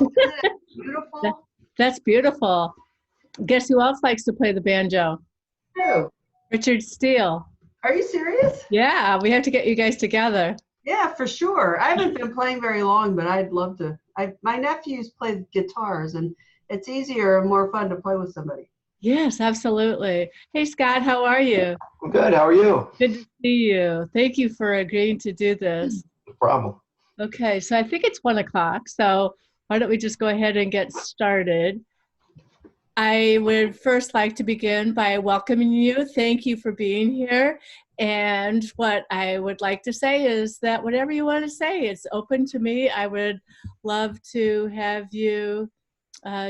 Isn't it That- beautiful? That's beautiful. Guess who else likes to play the banjo? Who? Richard Steele. Are you serious? Yeah, we have to get you guys together. Yeah, for sure. I haven't been playing very long, but I'd love to. My nephews play guitars, and it's easier and more fun to play with somebody. Yes, absolutely. Hey, Scott, how are you? I'm good. How are you? Good to see you. Thank you for agreeing to do this. No problem. Okay, so I think it's 1 o'clock, so why don't we just go ahead and get started? I would first like to begin by welcoming you. Thank you for being here. And what I would like to say is that whatever you want to say, it's open to me. I would love to have you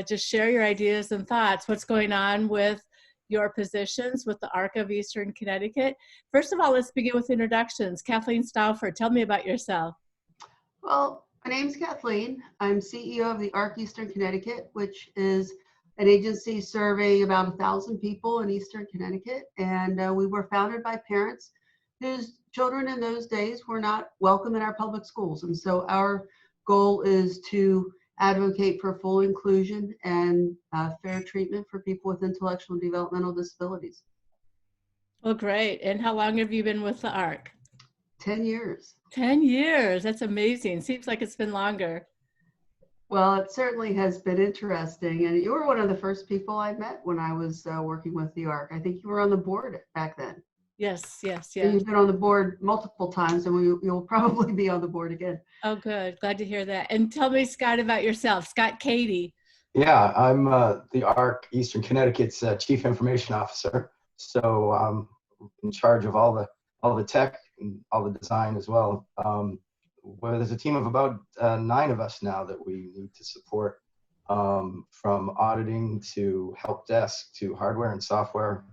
just share your ideas and thoughts. What's going on with your positions with the ARC of Eastern Connecticut? First of all, let's begin with introductions. Kathleen Stauffer, tell me about yourself. Well, my name's Kathleen. I'm CEO of the ARC Eastern Connecticut, which is an agency serving about 1,000 people in Eastern Connecticut. And we were founded by parents whose children in those days were not welcome in our public schools. And so our goal is to advocate for full inclusion and fair treatment for people with intellectual and developmental disabilities. Well, great. And how long have you been with the ARC? 10 years. 10 years. That's amazing. Seems like it's been longer. Well, it certainly has been interesting. And you were one of the first people I met when I was working with the ARC. I think you were on the board back then. Yes, yes, And yes. you've been on the board multiple times, and you'll probably be on the board again. Oh, good. Glad to hear that. And tell me, Scott, about yourself. Scott Kadey. Yeah, I'm the ARC Eastern Connecticut's Chief Information Officer. So I'm in charge of all the tech and all the design as well. Well, there's a team of about 9 of us now that we need to support, from auditing to help desk to hardware and software.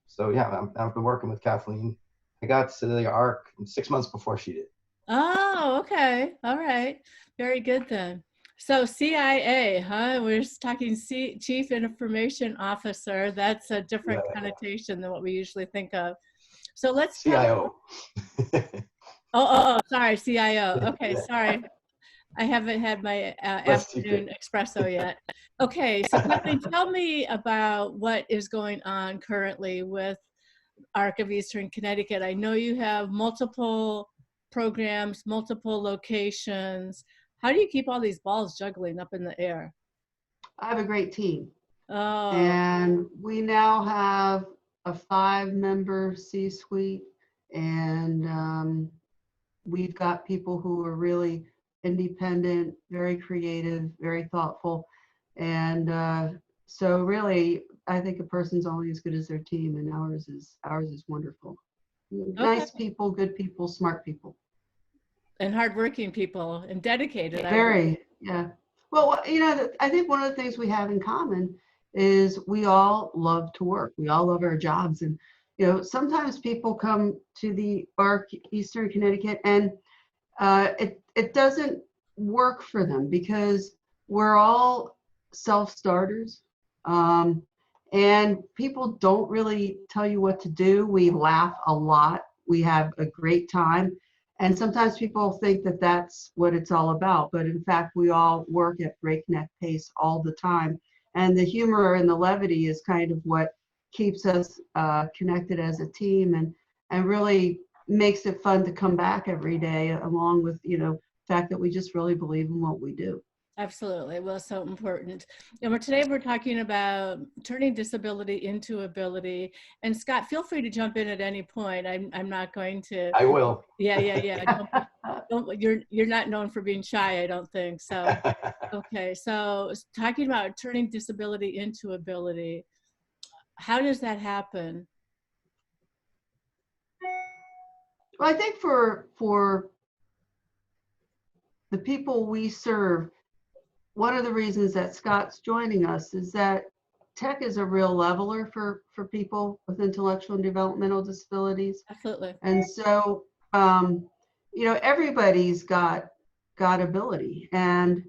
So yeah, I've been working with Kathleen. I got to the ARC 6 months before she did. Oh, okay. All right. Very good then. So CIA, huh? We're just talking Chief Information Officer. That's a different connotation than what we usually think of. So let's CIO. Sorry, CIO. Okay, Yeah. Sorry. I haven't had my afternoon espresso yet. Okay, so Kathleen, tell me about what is going on currently with ARC of Eastern Connecticut. I know you have multiple programs, multiple locations. How do you keep all these balls juggling up in the air? I have a great team. Oh. And we now have a 5-member C-suite, and we've got people who are really independent, very creative, very thoughtful. And so really, I think a person's only as good as their team, and ours is wonderful. Okay. Nice people, good people, smart people. And hardworking people and dedicated. Very, yeah. Well, you know, I think one of the things we have in common is we all love to work. We all love our jobs. And, you know, sometimes people come to the ARC Eastern Connecticut and it doesn't work for them because we're all self-starters. And people don't really tell you what to do. We laugh a lot. We have a great time. And sometimes people think that that's what it's all about. But in fact, we all work at breakneck pace all the time. And the humor and the levity is kind of what keeps us connected as a team and really makes it fun to come back every day, along with, you know, the fact that we just really believe in what we do. Absolutely. Well, so important. And today we're talking about turning disability into ability. And Scott, feel free to jump in at any point. I'm not going to. I will. Yeah. You're not known for being shy, I don't think. So, okay. So talking about turning disability into ability, how does that happen? Well, I think for the people we serve, one of the reasons that Scott's joining us is that tech is a real leveler for people with intellectual and developmental disabilities. Absolutely. And so, you know, everybody's got ability. And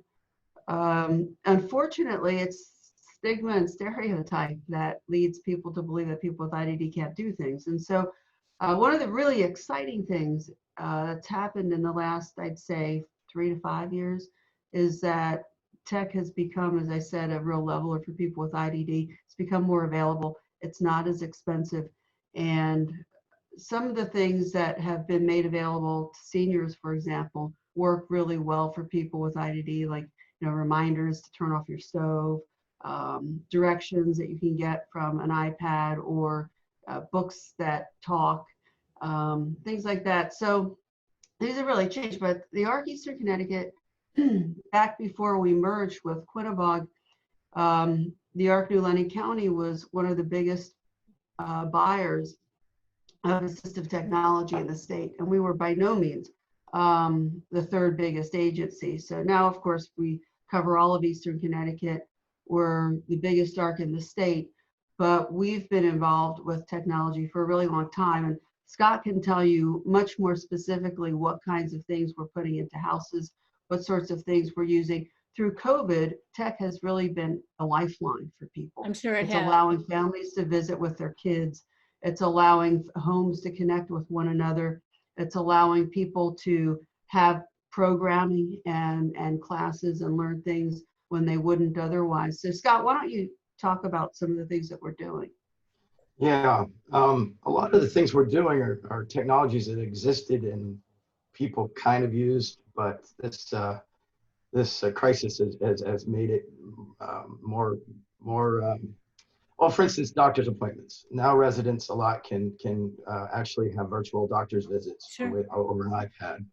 unfortunately, it's stigma and stereotype that leads people to believe that people with IDD can't do things. And so one of the really exciting things that's happened in the last, I'd say, 3 to 5 years is that tech has become, as I said, a real leveler for people with IDD. It's become more available. It's not as expensive. And some of the things that have been made available to seniors, for example, work really well for people with IDD, like, reminders to turn off your stove, directions that you can get from an iPad, or books that talk, things like that. So these have really changed, but the ARC Eastern Connecticut, back before we merged with Quinnebog, the ARC New London County was one of the biggest buyers of assistive technology in the state, and we were by no means the third biggest agency. So now, of course, we cover all of Eastern Connecticut. We're the biggest ARC in the state, but we've been involved with technology for a really long time. And Scott can tell you much more specifically what kinds of things we're putting into houses, what sorts of things we're using. Through COVID, tech has really been a lifeline for people. I'm sure it's has. allowing families to visit with their kids. It's allowing homes to connect with one another. It's allowing people to have programming and classes and learn things when they wouldn't otherwise. So Scott, why don't you talk about some of the things that we're doing? Yeah, a lot of the things we're doing are technologies that existed and people kind of used, but this crisis has made it more. Well, for instance, doctor's appointments. Now residents a lot can actually have virtual doctor's visits over an iPad,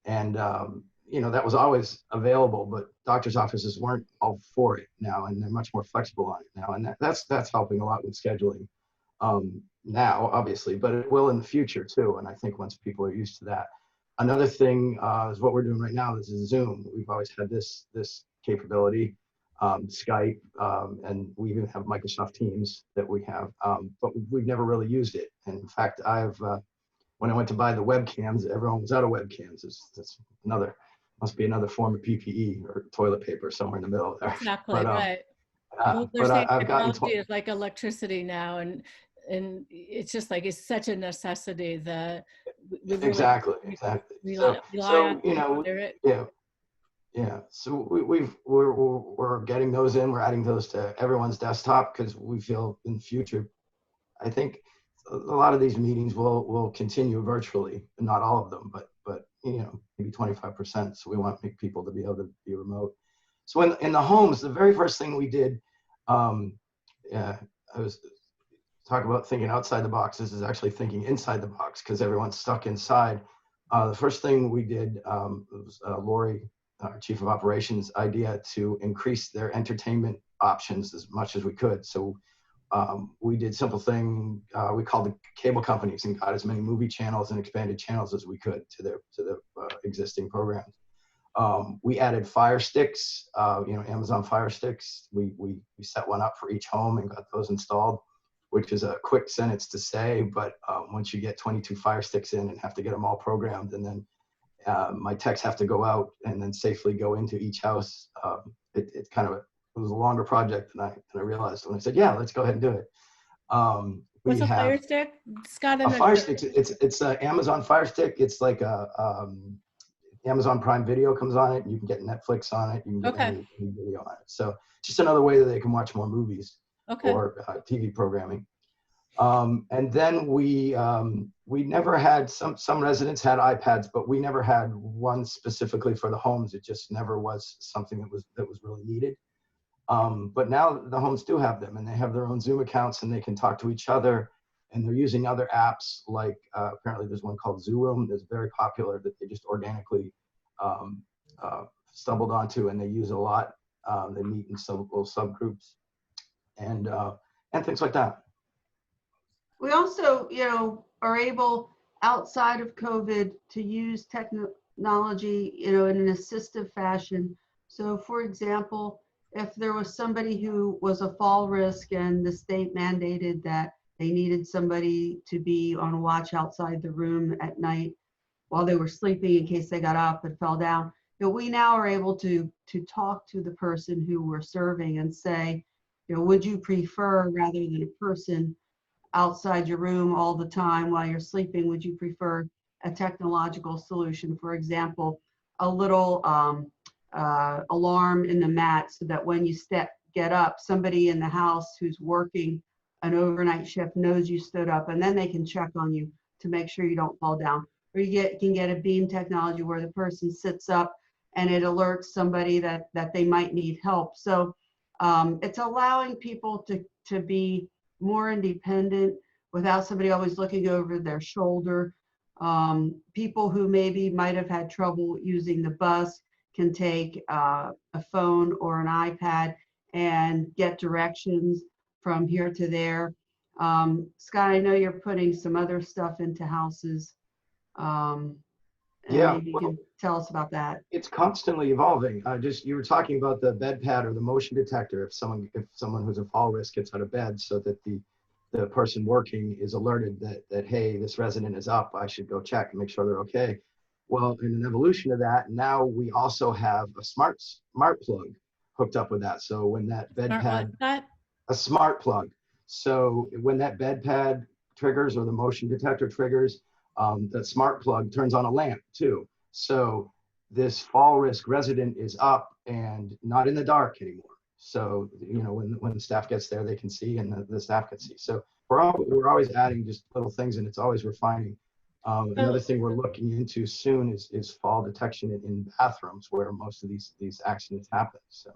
and that was always available, but doctor's offices weren't all for it now, and they're much more flexible on it now, and that's helping a lot with scheduling now, obviously, but it will in the future too. And I think once people are used to that. Another thing is what we're doing right now. This is Zoom. We've always had this capability, Skype, and we even have Microsoft Teams that we have, but we've never really used it. And in fact, when I went to buy the webcams, everyone was out of webcams. That's must be another form of PPE or toilet paper somewhere in the middle there. Exactly, right. Well, they're saying technology is like electricity now, and it's just like it's such a necessity that we really exactly. rely on Yeah. So we're getting those in. We're adding those to everyone's desktop because we feel in the future, I think a lot of these meetings will continue virtually, not all of them, but maybe 25%. So we want people to be able to be remote. So in the homes, the very first thing we did, I was talking about thinking outside the box. This is actually thinking inside the box because everyone's stuck inside. The first thing we did was Lori, our chief of operations, idea to increase their entertainment options as much as we could. So we did simple thing. We called the cable companies and got as many movie channels and expanded channels as we could to their existing programs. We added Fire Sticks, Amazon Fire Sticks. We set one up for each home and got those installed, which is a quick sentence to say, but once you get 22 Fire Sticks in and have to get them all programmed, and then my techs have to go out and then safely go into each house, it was a longer project than I realized when I said, yeah, let's go ahead and do it. What's a Fire Stick? Scott, a Fire Stick, it's an Amazon Fire Stick. It's like Amazon Prime Video comes on it, and you can get Netflix on it. You can get any video on it. So just another way that they can watch more movies or TV programming. And then we never had, some residents had iPads, but we never had one specifically for the homes. It just never was something that was really needed. But now the homes do have them, and they have their own Zoom accounts, and they can talk to each other, and they're using other apps like apparently there's one called Zoom that's very popular that they just organically stumbled onto, and they use a lot. They meet in little subgroups and things like that. We also, are able outside of COVID to use technology, in an assistive fashion. So for example, if there was somebody who was a fall risk and the state mandated that they needed somebody to be on watch outside the room at night while they were sleeping in case they got up and fell down, we now are able to talk to the person who we're serving and say, would you prefer, rather than a person outside your room all the time while you're sleeping, would you prefer a technological solution? For example, a little alarm in the mat so that when you get up, somebody in the house who's working an overnight shift knows you stood up, and then they can check on you to make sure you don't fall down. Or you can get a beam technology where the person sits up and it alerts somebody that they might need help. So it's allowing people to be more independent without somebody always looking over their shoulder. People who maybe might have had trouble using the bus can take a phone or an iPad and get directions from here to there. Scott, I know you're putting some other stuff into houses. And Yeah, maybe you well, can tell us about that. it's constantly evolving. You were talking about the bed pad or the motion detector. If someone who's a fall risk gets out of bed, so that the person working is alerted that hey, this resident is up, I should go check and make sure they're okay. Well, in an evolution of that, now we also have a smart plug hooked up with that. So when that bed pad, a smart plug. So when that bed pad triggers or the motion detector triggers, the smart plug turns on a lamp too. So this fall risk resident is up and not in the dark anymore. So, you know, when the staff gets there, they can see, and the staff can see. So we're always adding just little things, and it's always refining. Another thing we're looking into soon is fall detection in bathrooms where most of these accidents happen. So.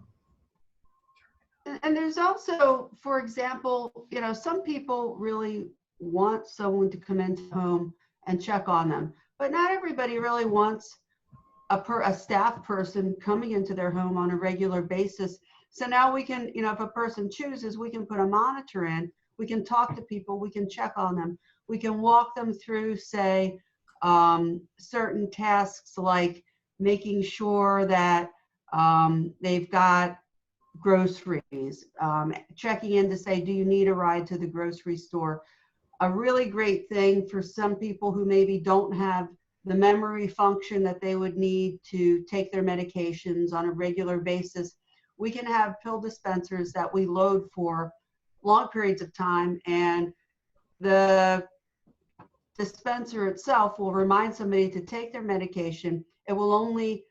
And there's also, for example, you know, some people really want someone to come into the home and check on them, but not everybody really wants a staff person coming into their home on a regular basis. So now we can, you know, if a person chooses, we can put a monitor in, we can talk to people, we can check on them, we can walk them through, say, certain tasks like making sure that they've got groceries, checking in to say, do you need a ride to the grocery store? A really great thing for some people who maybe don't have the memory function that they would need to take their medications on a regular basis. We can have pill dispensers that we load for long periods of time, and the dispenser itself will remind somebody to take their medication. It will only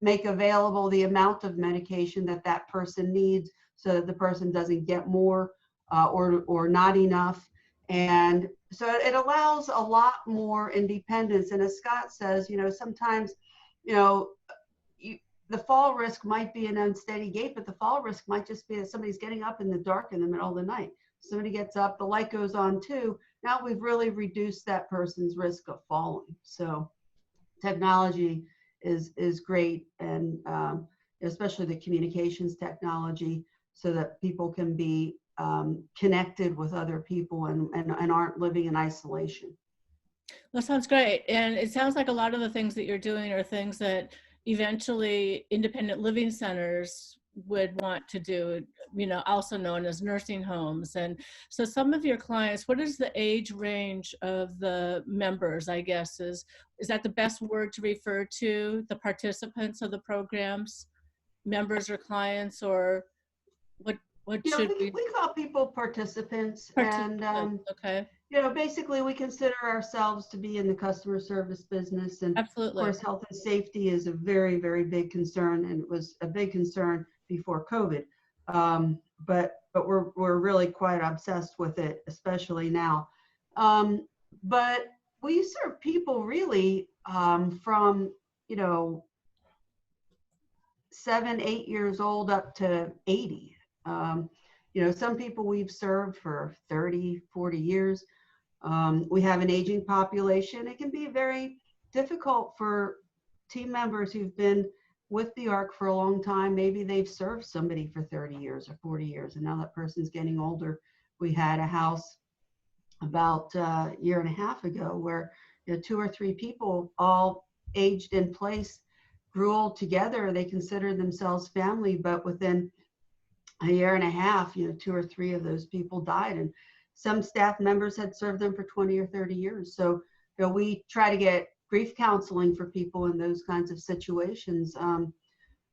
make available the amount of medication that that person needs, so that the person doesn't get more or not enough. And so it allows a lot more independence. And as Scott says, you know, sometimes, you know, the fall risk might be an unsteady gait, but the fall risk might just be that somebody's getting up in the dark in the middle of the night. Somebody gets up, the light goes on too. Now we've really reduced that person's risk of falling. So technology is great, and especially the communications technology, so that people can be connected with other people and aren't living in isolation. That sounds great. And it sounds like a lot of the things that you're doing are things that eventually independent living centers would want to do, you know, also known as nursing homes. And so some of your clients, what is the age range of the members, I guess, is that the best word to refer to the participants of the programs, members or clients, or what You know, should we call people participants, and okay. you know, basically we consider ourselves to be in the customer service business, and Absolutely. of course health and safety is a very, very big concern, and it was a big concern before COVID. But we're really quite obsessed with it, especially now. But we serve people really from, you know, 7, 8 years old up to 80. You know, some people we've served for 30, 40 years. We have an aging population. It can be very difficult for team members who've been with the ARC for a long time. Maybe they've served somebody for 30 years or 40 years, and now that person's getting older. We had a house about a year and a half ago where, you know, 2 or 3 people all aged in place, grew old together. They considered themselves family, but within a year and a half, you know, 2 or 3 of those people died, and some staff members had served them for 20 or 30 years. So, you know, we try to get grief counseling for people in those kinds of situations.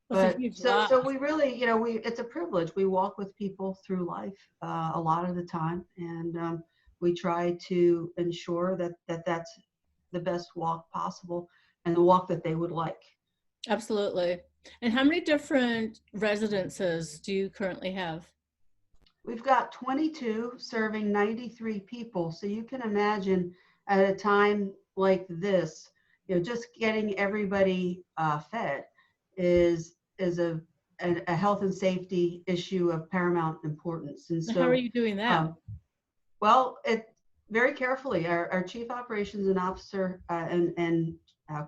But so we really, you know, it's a privilege. We walk with people through life a lot of the time, and we try to ensure that that's the best walk possible and the walk that they would like. Absolutely. And how many different residences do you currently have? We've got 22 serving 93 people. So you can imagine at a time like this, just getting everybody fed is a health and safety issue of paramount importance. And And how are so, you doing that? well, it very carefully. Our chief operations and officer and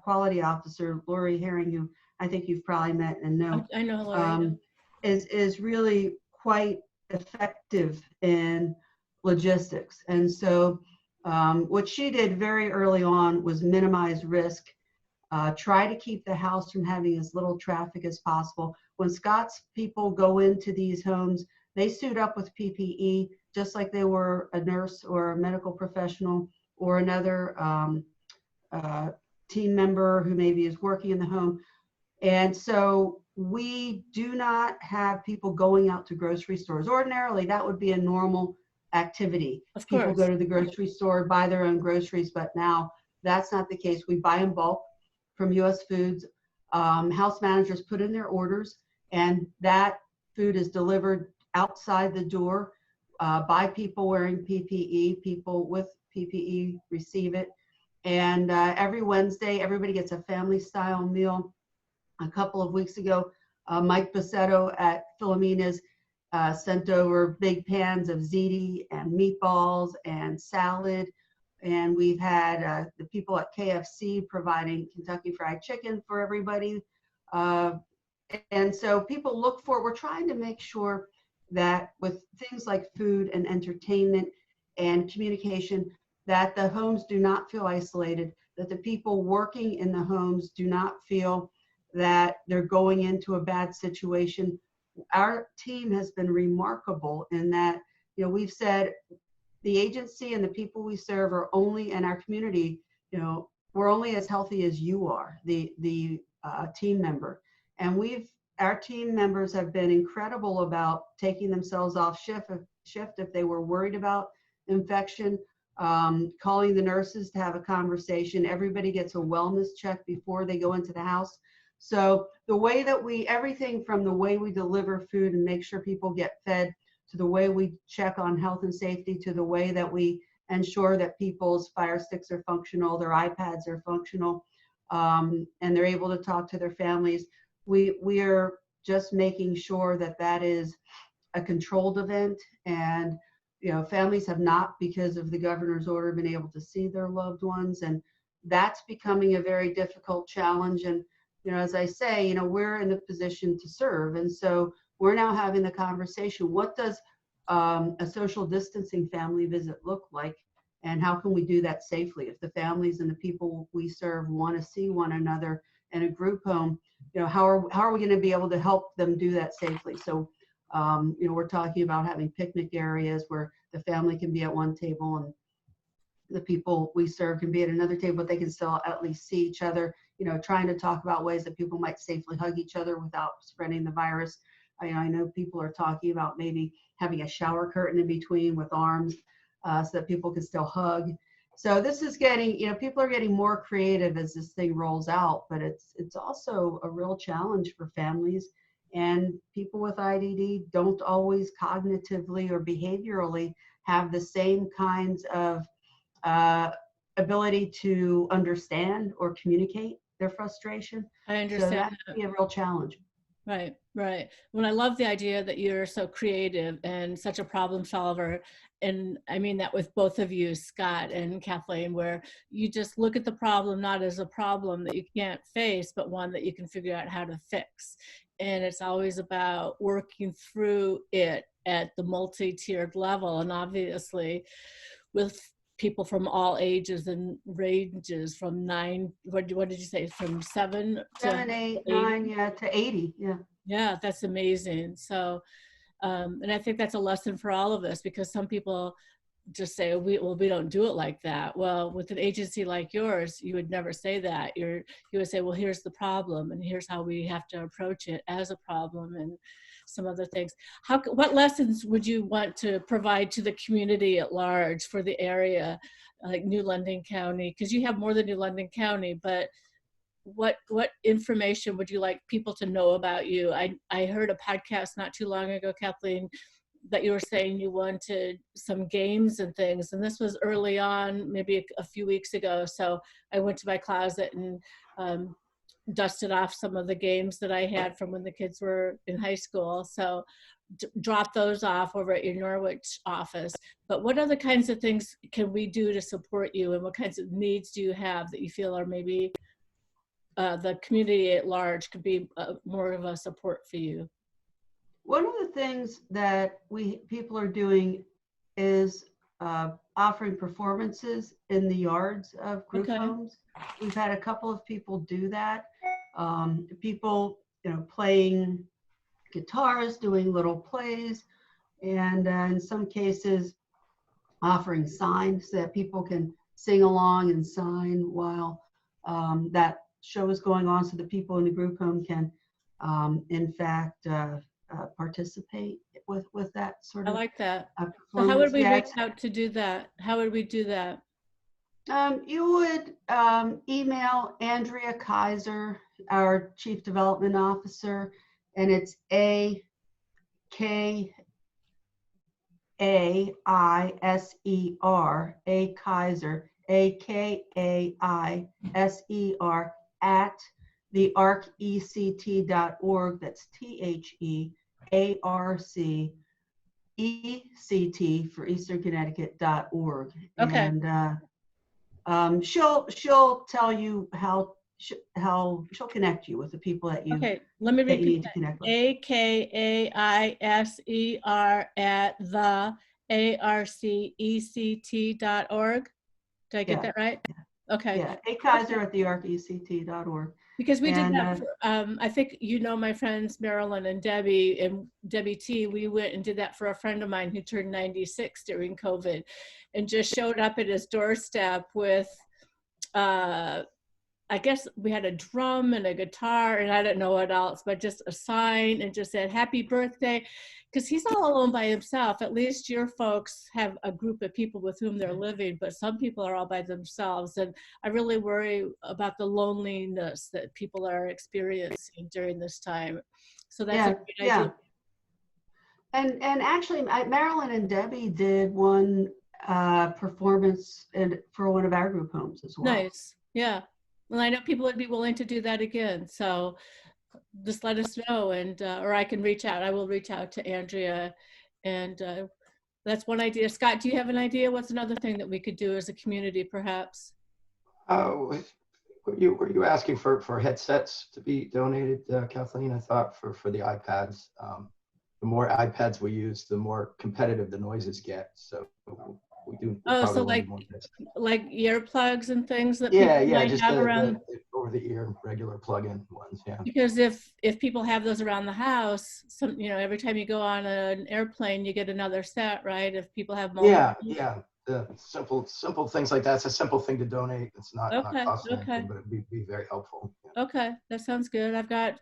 quality officer, Lori Herring, who I think you've probably met and know, I know Lori. is really quite effective in logistics. And so what she did very early on was minimize risk, try to keep the house from having as little traffic as possible. When Scott's people go into these homes, they suit up with PPE just like they were a nurse or a medical professional or another team member who maybe is working in the home. And so we do not have people going out to grocery stores. Ordinarily, that would be a normal activity. Of People course. go to the grocery store, buy their own groceries, but now that's not the case. We buy in bulk from US Foods. House managers put in their orders, and that food is delivered outside the door by people wearing PPE. People with PPE receive it. And every Wednesday, everybody gets a family-style meal. A couple of weeks ago, Mike Bassetto at Philomena's sent over big pans of ziti and meatballs and salad. And we've had the people at KFC providing Kentucky Fried Chicken for everybody. And so people look for, we're trying to make sure that with things like food and entertainment and communication, that the homes do not feel isolated, that the people working in the homes do not feel that they're going into a bad situation. Our team has been remarkable in that, we've said the agency and the people we serve are only in our community, we're only as healthy as you are, the team member. And our team members have been incredible about taking themselves off shift if they were worried about infection, calling the nurses to have a conversation. Everybody gets a wellness check before they go into the house. So the way that everything from the way we deliver food and make sure people get fed, to the way we check on health and safety, to the way that we ensure that people's Fire Sticks are functional, their iPads are functional, and they're able to talk to their families. We are just making sure that that is a controlled event. And families have not, because of the governor's order, been able to see their loved ones, and that's becoming a very difficult challenge. And as I say, we're in the position to serve. And so we're now having the conversation, what does a social distancing family visit look like? And how can we do that safely? If the families and the people we serve want to see one another in a group home, how are we going to be able to help them do that safely? So, we're talking about having picnic areas where the family can be at one table and the people we serve can be at another table, but they can still at least see each other, trying to talk about ways that people might safely hug each other without spreading the virus. I know people are talking about maybe having a shower curtain in between with arms so that people can still hug. So this is getting, people are getting more creative as this thing rolls out, but it's also a real challenge for families. And people with IDD don't always cognitively or behaviorally have the same kinds of ability to understand or communicate their frustration. I understand. So that can be a real challenge. Right, right. Well, I love the idea that you're so creative and such a problem solver. And I mean that with both of you, Scott and Kathleen, where you just look at the problem not as a problem that you can't face, but one that you can figure out how to fix. And it's always about working through it at the multi-tiered level. And obviously with people from all ages and ranges, from 9, what did you say, from 7 to 7, 8, 9, yeah, to 80, yeah. Yeah, that's amazing. So, and I think that's a lesson for all of us, because some people just say, we don't do it like that. Well, with an agency like yours, you would never say that. You would say, well, here's the problem, and here's how we have to approach it as a problem, and some other things. What lessons would you want to provide to the community at large for the area, like New London County? Because you have more than New London County, but what information would you like people to know about you? I heard a podcast not too long ago, Kathleen, that you were saying you wanted some games and things, and this was early on, maybe a few weeks ago. So I went to my closet and dusted off some of the games that I had from when the kids were in high school. So drop those off over at your Norwich office. But what other kinds of things can we do to support you, and what kinds of needs do you have that you feel are maybe the community at large could be more of a support for you? One of the things that people are doing is offering performances in the yards of group homes. We've had a couple of people do that. People, playing guitars, doing little plays, and in some cases offering signs so that people can sing along and sign while that show is going on, so the people in the group home can in fact participate with that sort of. I like that. So performance. how would we reach out to do that? How would we do that? You would email Andrea Kaiser, our Chief Development Officer, and it's AKAISER, Kaiser, AKAISER at thearcect.org. That's THEARCECT for Eastern Connecticut.org. Okay. And she'll tell you how she'll connect you with the people that you. Okay, let me repeat need that. to connect with. AKAISER at thearcect.org. Did I get that right? Okay. Yeah, Kaiser at thearcect.org. Because we did that for, I think my friends Marilyn and Debbie T, we went and did that for a friend of mine who turned 96 during COVID and just showed up at his doorstep with, I guess we had a drum and a guitar and I don't know what else, but just a sign and just said, happy birthday. Because he's all alone by himself. At least your folks have a group of people with whom they're living, but some people are all by themselves. And I really worry about the loneliness that people are experiencing during this time. So that's a great idea. And actually, Marilyn and Debbie did one performance for one of our group homes as well. Nice. Yeah. Well, I know people would be willing to do that again. So just let us know, and or I can reach out. I will reach out to Andrea, and that's one idea. Scott, do you have an idea? What's another thing that we could do as a community, perhaps? Were you asking for headsets to be donated, Kathleen? I thought for the iPads. The more iPads we use, the more competitive the noises get. So we do. So like earplugs and things that people might just have around. The over-the-ear regular plug-in ones. Yeah. Because if people have those around the house, every time you go on an airplane, you get another set, right? If people have multiple. Yeah. The simple things like that. It's a simple thing to donate. It's not costing anything, but it'd be very helpful. Yeah. Okay, that sounds good. I've got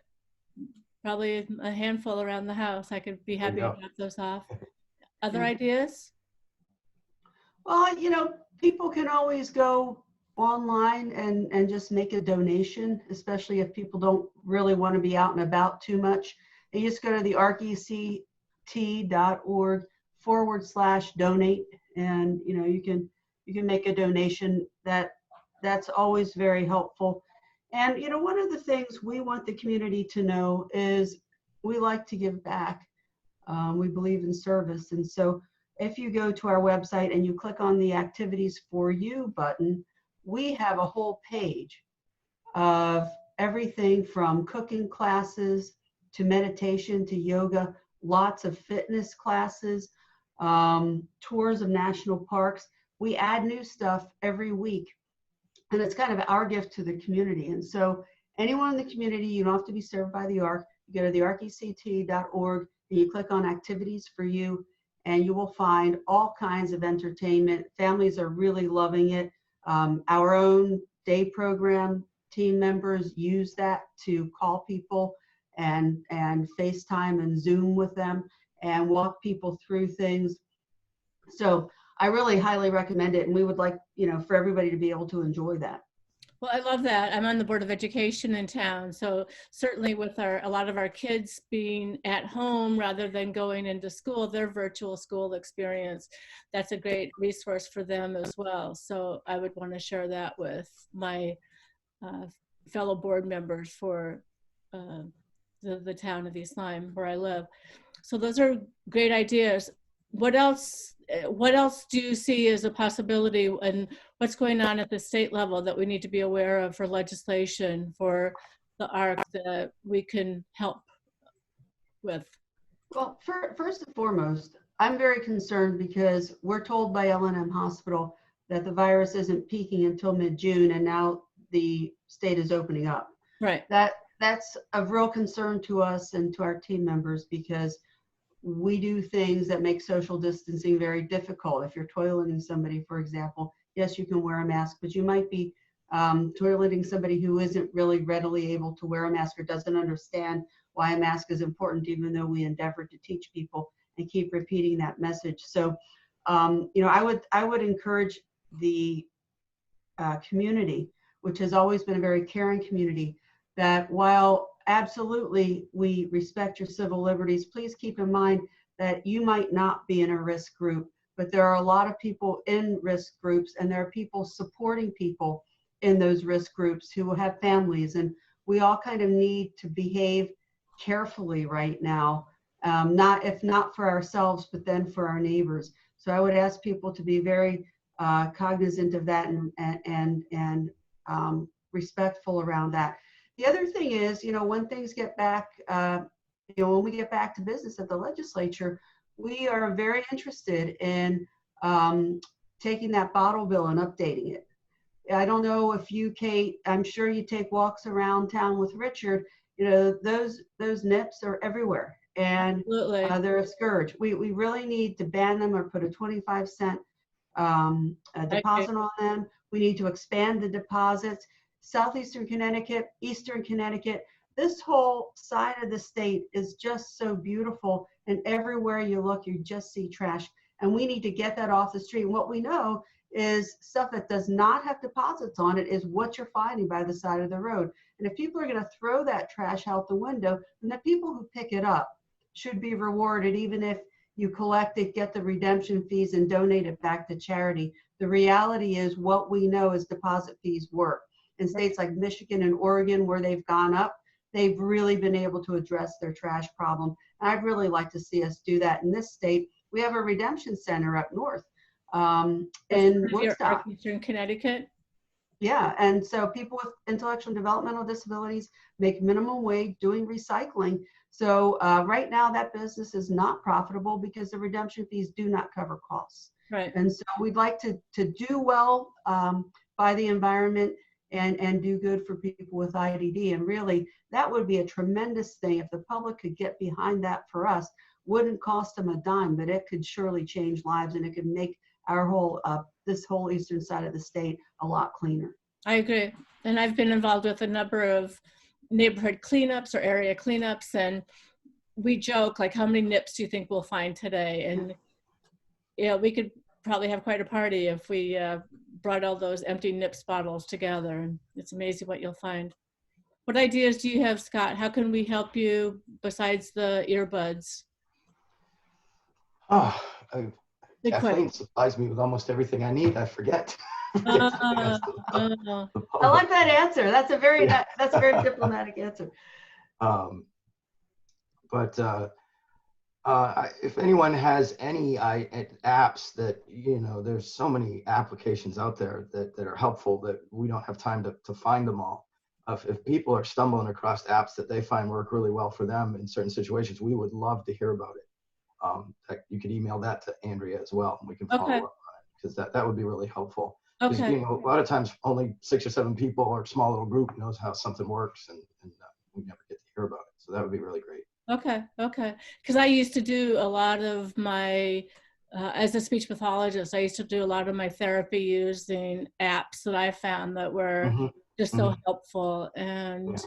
probably a handful around the house. I could be happy to drop those off. Other ideas? Well, people can always go online and just make a donation, especially if people don't really want to be out and about too much. And you just go to the arcect.org/donate, and you can make a donation. That's always very helpful. And one of the things we want the community to know is we like to give back. We believe in service, and so if you go to our website and you click on the Activities for You button, we have a whole page of everything from cooking classes to meditation to yoga, lots of fitness classes, tours of national parks. We add new stuff every week, and it's kind of our gift to the community. And so anyone in the community, you don't have to be served by the ARC. You go to thearcect.org and you click on Activities for You, and you will find all kinds of entertainment. Families are really loving it. Our own day program team members use that to call people and FaceTime and Zoom with them and walk people through things. So I really highly recommend it, and we would like for everybody to be able to enjoy that. Well, I love that. I'm on the Board of Education in town. So certainly with a lot of our kids being at home rather than going into school, their virtual school experience, that's a great resource for them as well. So I would want to share that with my uh, fellow board members for uh, the town of East Lyme where I live. So those are great ideas. What else do you see as a possibility, and what's going on at the state level that we need to be aware of for legislation for the ARC that we can help with? Well, first and foremost, I'm very concerned because we're told by L&M Hospital that the virus isn't peaking until mid-June, and now the state is opening up. Right. That's of real concern to us and to our team members, because we do things that make social distancing very difficult. If you're toileting somebody, for example, yes, you can wear a mask, but you might be toileting somebody who isn't really readily able to wear a mask or doesn't understand why a mask is important, even though we endeavor to teach people and keep repeating that message. So, you know, I would encourage the community, which has always been a very caring community, that while absolutely we respect your civil liberties, please keep in mind that you might not be in a risk group, but there are a lot of people in risk groups, and there are people supporting people in those risk groups who have families, and we all kind of need to behave carefully right now, if not for ourselves, but then for our neighbors. So I would ask people to be very cognizant of that and respectful around that. The other thing is, you know, when things get back, you know, when we get back to business at the legislature, we are very interested in taking that bottle bill and updating it. I don't know if you, Kate, I'm sure you take walks around town with Richard. You know, those nips are everywhere, and they're a scourge. We really need to ban them or put a 25-cent deposit on them. We need to expand the deposits. Southeastern Connecticut, Eastern Connecticut, this whole side of the state is just so beautiful, and everywhere you look, you just see trash, and we need to get that off the street. And what we know is stuff that does not have deposits on it is what you're finding by the side of the road. And if people are going to throw that trash out the window, then the people who pick it up should be rewarded, even if you collect it, get the redemption fees, and donate it back to charity. The reality is what we know is deposit fees work. In states like Michigan and Oregon, where they've gone up, they've really been able to address their trash problem. And I'd really like to see us do that in this state. We have a redemption center up north in Woodstock. Eastern Connecticut? Yeah, and so people with intellectual and developmental disabilities make minimum wage doing recycling. So right now that business is not profitable because the redemption fees do not cover costs. Right. And so we'd like to do well by the environment and do good for people with IDD. And really, that would be a tremendous thing if the public could get behind that for us. Wouldn't cost them a dime, but it could surely change lives, and it could make our whole, this whole eastern side of the state a lot cleaner. I agree. And I've been involved with a number of neighborhood cleanups or area cleanups, and we joke, like, how many nips do you think we'll find today? And you know, we could probably have quite a party if we brought all those empty nips bottles together, and it's amazing what you'll find. What ideas do you have, Scott? How can we help you besides the earbuds? Oh, Kathleen supplies me with almost everything I need. I forget. I like that answer. That's a very diplomatic answer. If anyone has any apps that, you know, there's so many applications out there that are helpful that we don't have time to find them all. If people are stumbling across apps that they find work really well for them in certain situations, we would love to hear about it. You could email that to Andrea as well, and we can follow up on it, because that would be really helpful. Okay. You know, a lot of times only 6 or 7 people or a small little group knows how something works, and we never get to hear about it. So that would be really great. Okay. Because I used to do a lot of my, as a speech pathologist, I used to do a lot of my therapy using apps that I found that were just so helpful. And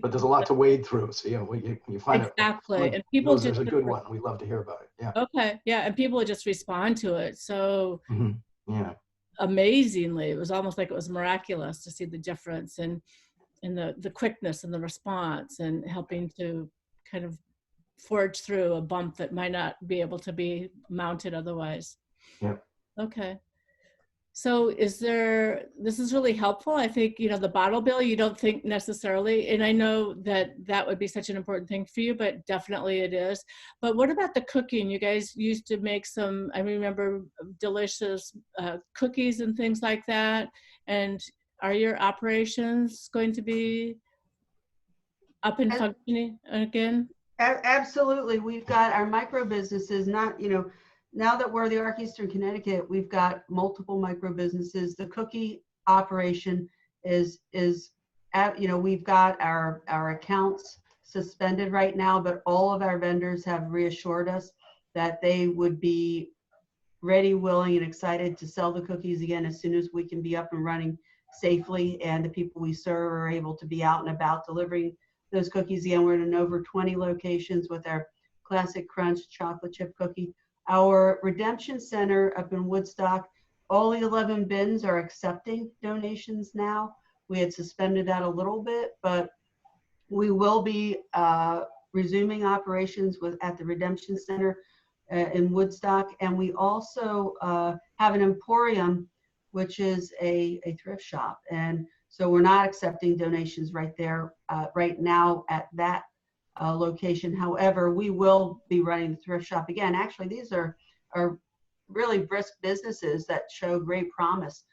but there's a lot to wade through. So, you know, you find exactly. And people there's a good one. We love to hear about it. Yeah. Okay. Yeah. And people just respond to it. So yeah. amazingly. It was almost like it was miraculous to see the difference and the quickness and the response and helping to kind of forge through a bump that might not be able to be mounted otherwise. Yep. Okay. So this is really helpful. I think, the bottle bill, you don't think necessarily, and I know that that would be such an important thing for you, but definitely it is. But what about the cooking? You guys used to make some, I remember, delicious cookies and things like that. And are your operations going to be up and functioning again? Absolutely. We've got our micro businesses, now that we're the ARC Eastern Connecticut, we've got multiple micro businesses. The cookie operation we've got our accounts suspended right now, but all of our vendors have reassured us that they would be ready, willing, and excited to sell the cookies again as soon as we can be up and running safely, and the people we serve are able to be out and about delivering those cookies again. We're in over 20 locations with our Classic Crunch chocolate chip cookie. Our redemption center up in Woodstock, all the 11 bins are accepting donations now. We had suspended that a little bit, but we will be resuming operations at the redemption center in Woodstock. And we also have an emporium, which is a thrift shop. And so we're not accepting donations right there right now at that location. However, we will be running the thrift shop again. Actually, these are really brisk businesses that show great promise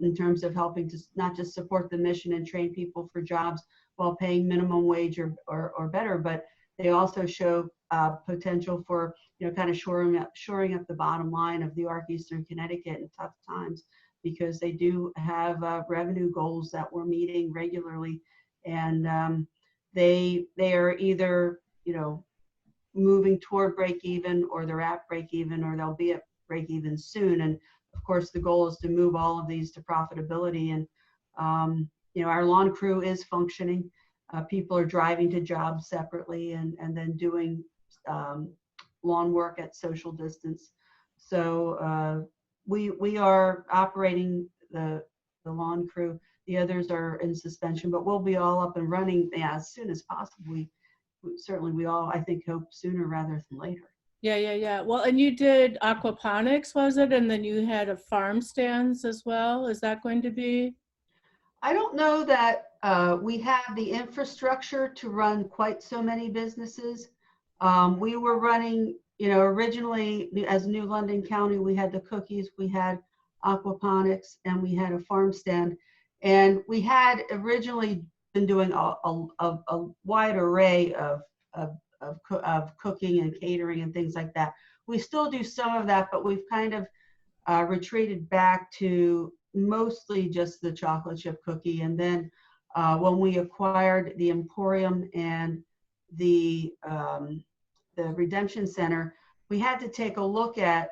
in terms of helping to not just support the mission and train people for jobs while paying minimum wage or better, but they also show potential for kind of shoring up the bottom line of the ARC Eastern Connecticut in tough times, because they do have revenue goals that we're meeting regularly, and they are either moving toward break even, or they're at break even, or they'll be at break even soon. And of course, the goal is to move all of these to profitability. And our lawn crew is functioning. People are driving to jobs separately and then doing lawn work at social distance. So we are operating the lawn crew. The others are in suspension, but we'll be all up and running as soon as possible. We all, I think, hope sooner rather than later. Yeah. Well, and you did aquaponics, was it? And then you had a farm stands as well. Is that going to be? I don't know that we have the infrastructure to run quite so many businesses. We were running, originally as New London County, we had the cookies, we had aquaponics, and we had a farm stand. And we had originally been doing a wide array of cooking and catering and things like that. We still do some of that, but we've kind of retreated back to mostly just the chocolate chip cookie. And then when we acquired the Emporium and the Redemption Center, we had to take a look at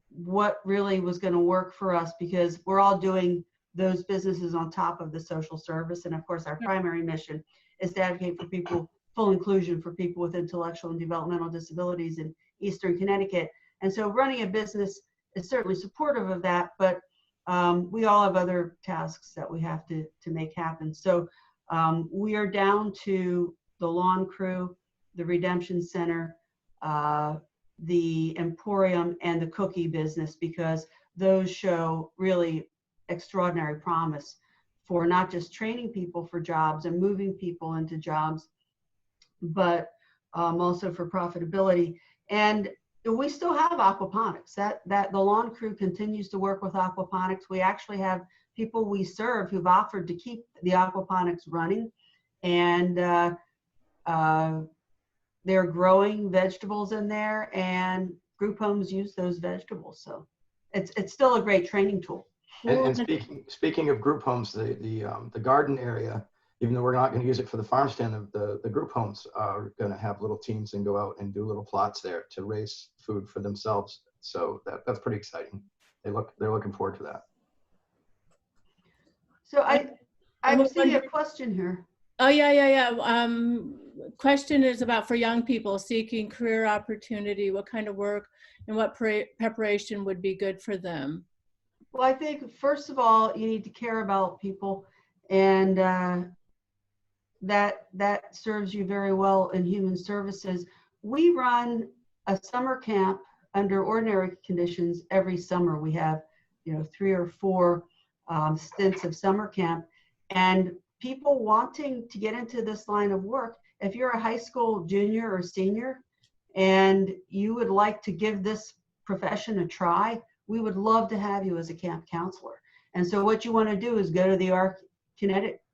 what really was going to work for us, because we're all doing those businesses on top of the social service. And of course, our primary mission is to advocate for people, full inclusion for people with intellectual and developmental disabilities in Eastern Connecticut. And so running a business is certainly supportive of that, but we all have other tasks that we have to make happen. So we are down to the lawn crew, the Redemption Center, the Emporium, and the cookie business, because those show really extraordinary promise for not just training people for jobs and moving people into jobs, but also for profitability. And we still have aquaponics. That the lawn crew continues to work with aquaponics. We actually have people we serve who've offered to keep the aquaponics running, and they're growing vegetables in there, and group homes use those vegetables. So it's still a great training tool. And speaking of group homes, the garden area, even though we're not going to use it for the farm stand, the group homes are going to have little teams and go out and do little plots there to raise food for themselves. So that's pretty exciting. They're looking forward to that. So I'm seeing a question here. Oh, yeah. Question is about for young people seeking career opportunity, what kind of work and what preparation would be good for them? Well, I think first of all, you need to care about people, and that serves you very well in human services. We run a summer camp under ordinary conditions every summer. We have, 3 or 4 stints of summer camp, and people wanting to get into this line of work, if you're a high school junior or senior and you would like to give this profession a try, we would love to have you as a camp counselor. And so what you want to do is go to the ARC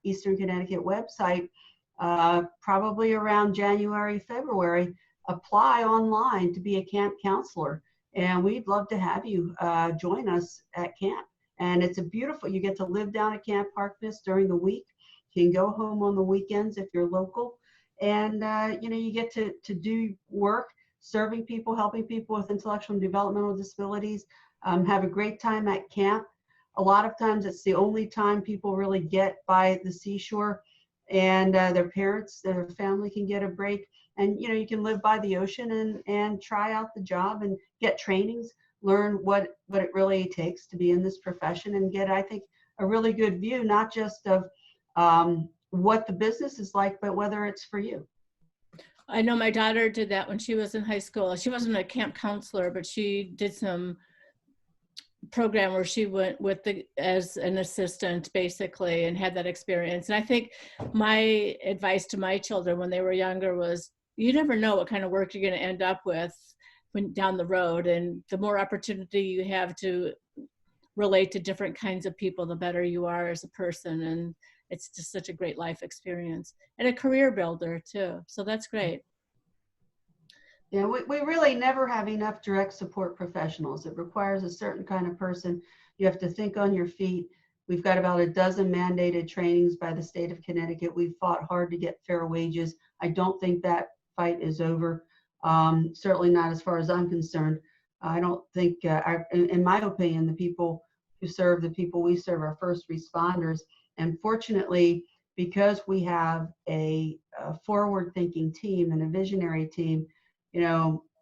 Eastern Connecticut website, probably around January, February, apply online to be a camp counselor. And we'd love to have you join us at camp. And it's a beautiful, you get to live down at Camp Harkness during the week. You can go home on the weekends if you're local. And, you get to do work, serving people, helping people with intellectual and developmental disabilities, have a great time at camp. A lot of times it's the only time people really get by the seashore, and their parents, their family can get a break. And, you can live by the ocean and try out the job and get trainings, learn what it really takes to be in this profession, and get, I think, a really good view, not just of what the business is like, but whether it's for you. I know my daughter did that when she was in high school. She wasn't a camp counselor, but she did some program where she went as an assistant basically, and had that experience. And I think my advice to my children when they were younger was, you never know what kind of work you're going to end up with when down the road. And the more opportunity you have to relate to different kinds of people, the better you are as a person. And it's just such a great life experience and a career builder too. So that's great. Yeah, we really never have enough direct support professionals. It requires a certain kind of person. You have to think on your feet. We've got about a dozen mandated trainings by the state of Connecticut. We've fought hard to get fair wages. I don't think that fight is over. Certainly not as far as I'm concerned. I don't think, in my opinion, the people who serve, the people we serve, are first responders. And fortunately, because we have a forward-thinking team and a visionary team,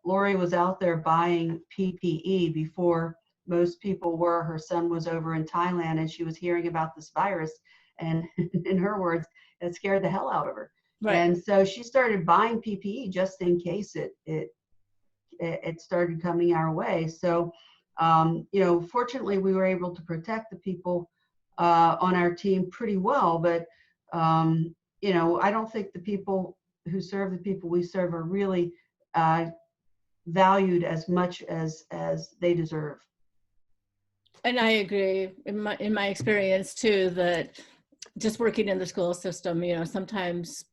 Lori was out there buying PPE before most people were. Her son was over in Thailand and she was hearing about this virus, and in her words, it scared the hell out of her. Right. And so she started buying PPE just in case it started coming our way. So, fortunately we were able to protect the people on our team pretty well, but I don't think the people who serve the people we serve are really valued as much as they deserve. And I agree, in my experience too, that just working in the school system, sometimes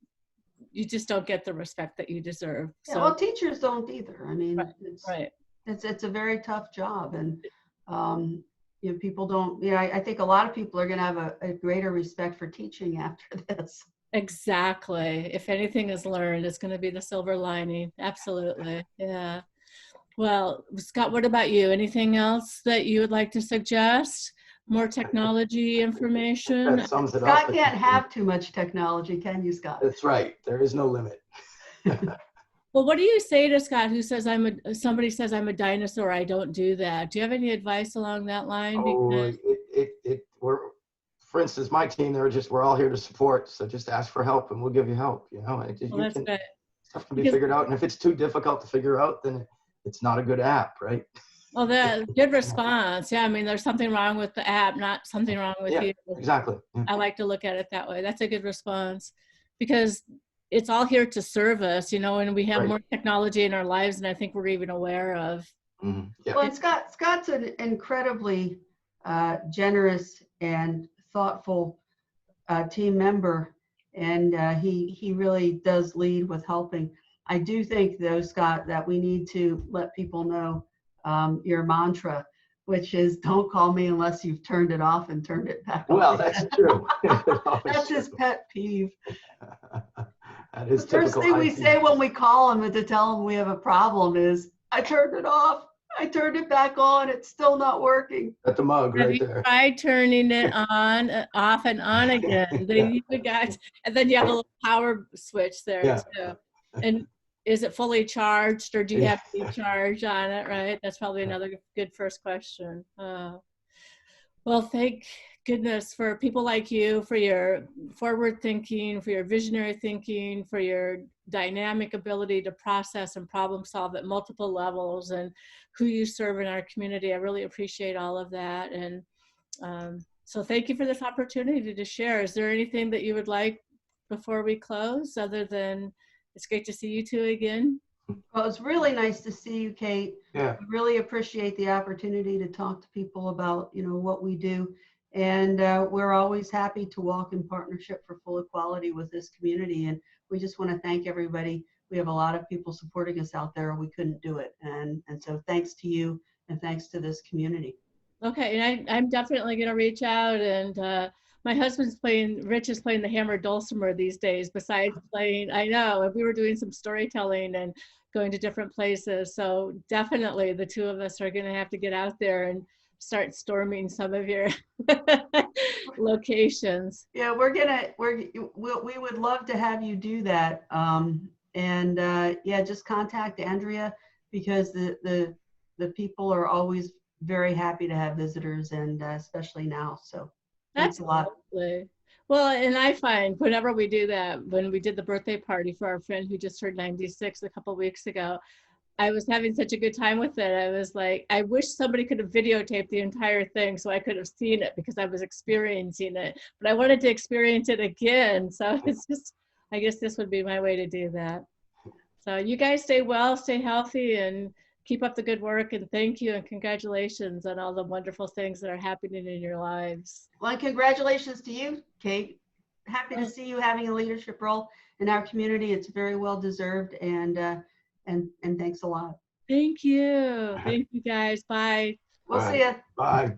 you just don't get the respect that you deserve. Yeah, so, well, teachers don't either. I mean, right. It's a very tough job, and people don't. I think a lot of people are going to have a greater respect for teaching after this. Exactly. If anything is learned, it's going to be the silver lining. Absolutely. Yeah. Well, Scott, what about you? Anything else that you would like to suggest? More technology information? That sums it Scott up. Can't have too much technology, can you, Scott? That's right. There is no limit. Well, what do you say to Scott who says somebody says I'm a dinosaur, I don't do that? Do you have any advice along that line? For instance, my team, we're all here to support. So just ask for help and we'll give you help. That's good. Stuff can be figured out. And if it's too difficult to figure out, then it's not a good app, right? Well, that's good response. Yeah, I mean, there's something wrong with the app, not something wrong with you. Exactly. Yeah. I like to look at it that way. That's a good response, because it's all here to serve us, and we have more technology in our lives than I think we're even aware of. Mm-hmm. Yeah. Well, and Scott's an incredibly generous and thoughtful team member, and he really does lead with helping. I do think, though, Scott, that we need to let people know your mantra, which is don't call me unless you've turned it off and turned it back on. Well, that's true. That's his pet peeve. That is the first thing we say when we call him and to tell him we have a problem is, I turned it off. I turned it back on. It's still not working. At the mug right there. Try turning it on, off, and on again. And then you have a little power switch there too. And is it fully charged, or do you have to be charged on it? Right. That's probably another good first question. Well, thank goodness for people like you, for your forward thinking, for your visionary thinking, for your dynamic ability to process and problem solve at multiple levels, and who you serve in our community. I really appreciate all of that. And so thank you for this opportunity to share. Is there anything that you would like before we close, other than it's great to see you two again? Well, it's really nice to see you, Kate. Yeah. We really appreciate the opportunity to talk to people about, what we do. And we're always happy to walk in partnership for full equality with this community. And we just want to thank everybody. We have a lot of people supporting us out there. We couldn't do it. And so thanks to you and thanks to this community. Okay, and I'm definitely going to reach out. And my husband's Rich is playing the hammered dulcimer these days, besides playing, I know, and we were doing some storytelling and going to different places. So definitely the two of us are going to have to get out there and start storming some of your locations. Yeah, we would love to have you do that. Yeah, just contact Andrea, because the people are always very happy to have visitors, and especially now. So thanks a lot. Absolutely. Well, and I find whenever we do that, when we did the birthday party for our friend who just turned 96 a couple of weeks ago, I was having such a good time with it. I was like, I wish somebody could have videotaped the entire thing so I could have seen it, because I was experiencing it, but I wanted to experience it again. So it's just, I guess this would be my way to do that. So you guys stay well, stay healthy, and keep up the good work. And thank you and congratulations on all the wonderful things that are happening in your lives. Well, congratulations to you, Kate. Happy to see you having a leadership role in our community. It's very well deserved, and thanks a lot. Thank you. Thank you guys. Bye. We'll see you. Bye.